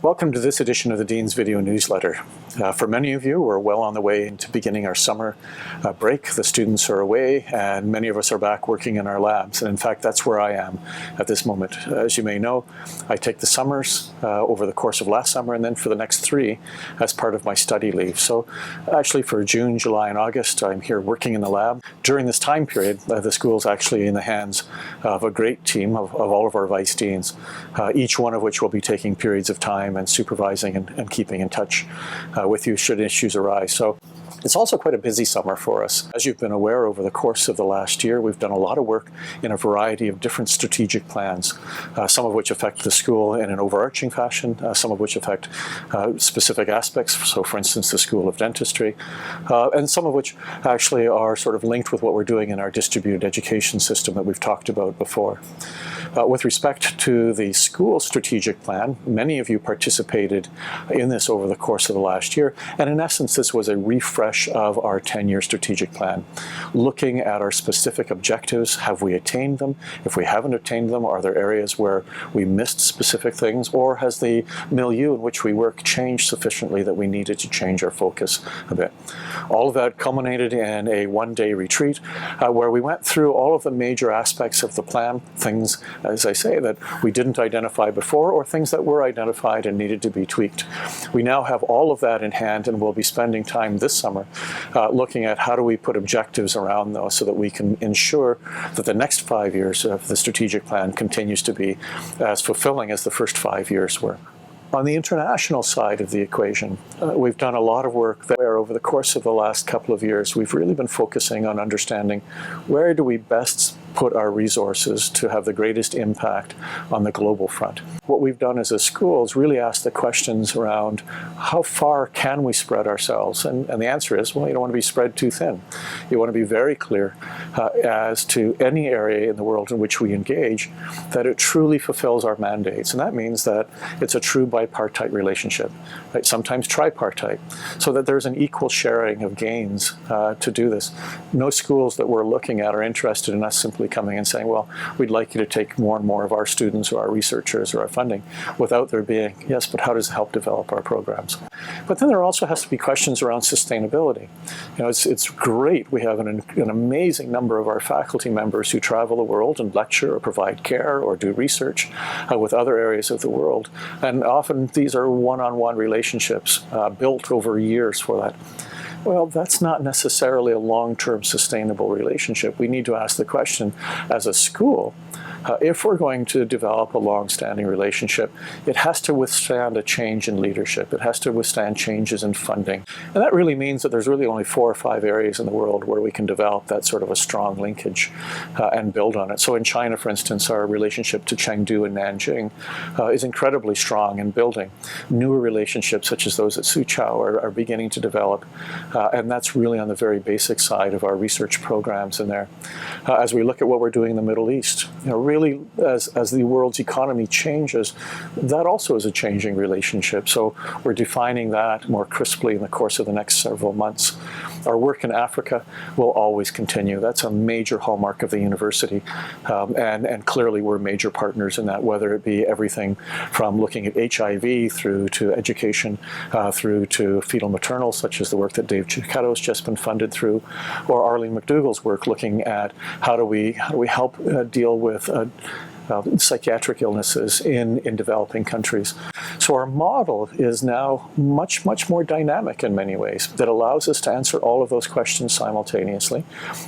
Welcome to this edition of the Dean's Video Newsletter. For many of you, we're well on the way into beginning our summer break. The students are away and many of us are back working in our labs. And in fact, that's where I am at this moment. As you may know, I take the summers over the course of last summer and then for the next 3 as part of my study leave. So actually for June, July, and August, I'm here working in the lab. During this time period, the school is actually in the hands of a great team of all of our vice deans, each one of which will be taking periods of time and supervising and keeping in touch with you should issues arise. So it's also quite a busy summer for us. As you've been aware, over the course of the last year, we've done a lot of work in a variety of different strategic plans, some of which affect the school in an overarching fashion, some of which affect specific aspects, so for instance the School of Dentistry, and some of which actually are sort of linked with what we're doing in our distributed education system that we've talked about before. With respect to the school strategic plan, many of you participated in this over the course of the last year, and in essence this was a refresh of our 10-year strategic plan, looking at our specific objectives. Have we attained them? If we haven't attained them, are there areas where we missed specific things, or has the milieu in which we work changed sufficiently that we needed to change our focus a bit? All of that culminated in a one-day retreat where we went through all of the major aspects of the plan, things, as I say, that we didn't identify before, or things that were identified and needed to be tweaked. We now have all of that in hand, and we'll be spending time this summer looking at how do we put objectives around those so that we can ensure that the next 5 years of the strategic plan continues to be as fulfilling as the first 5 years were. On the international side of the equation, we've done a lot of work there over the course of the last couple of years. We've really been focusing on understanding where do we best put our resources to have the greatest impact on the global front. What we've done as a school is really ask the questions around how far can we spread ourselves? And the answer is, well, you don't want to be spread too thin. You want to be very clear as to any area in the world in which we engage, that it truly fulfills our mandates. And that means that it's a true bipartite relationship, right? Sometimes tripartite, so that there's an equal sharing of gains to do this. No schools that we're looking at are interested in us simply coming and saying, well, we'd like you to take more and more of our students or our researchers or our funding, without there being, yes, but how does it help develop our programs? But then there also has to be questions around sustainability. You know, it's great. We have an amazing number of our faculty members who travel the world and lecture or provide care or do research with other areas of the world. And often these are one-on-one relationships built over years for that. Well, that's not necessarily a long-term sustainable relationship. We need to ask the question, as a school, if we're going to develop a long-standing relationship, it has to withstand a change in leadership. It has to withstand changes in funding. And that really means that there's really only 4 or 5 areas in the world where we can develop that sort of a strong linkage and build on it. So in China, for instance, our relationship to Chengdu and Nanjing is incredibly strong and building. Newer relationships, such as those at Suzhou, are beginning to develop. And that's really on the very basic side of our research programs in there. As we look at what we're doing in the Middle East, you know, really as the world's economy changes, that also is a changing relationship. So we're defining that more crisply in the course of the next several months. Our work in Africa will always continue. That's a major hallmark of the university. And clearly we're major partners in that, whether it be everything from looking at HIV through to education, through to fetal maternal, such as the work that Dave Chicado's just been funded through, or Arlene McDougall's work looking at how do we help deal with psychiatric illnesses in developing countries. So our model is now much, much more dynamic in many ways that allows us to answer all of those questions simultaneously.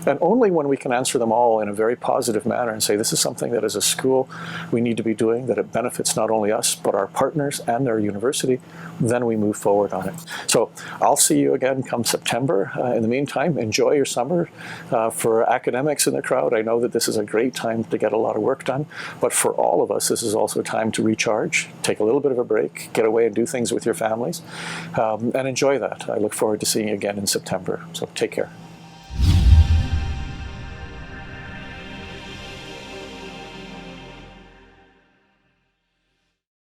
And only when we can answer them all in a very positive manner and say this is something that as a school we need to be doing, that it benefits not only us but our partners and their university, then we move forward on it. So I'll see you again come September. In the meantime, enjoy your summer. For academics in the crowd, I know that this is a great time to get a lot of work done. But for all of us, this is also a time to recharge, take a little bit of a break, get away and do things with your families, and enjoy that. I look forward to seeing you again in September. So take care.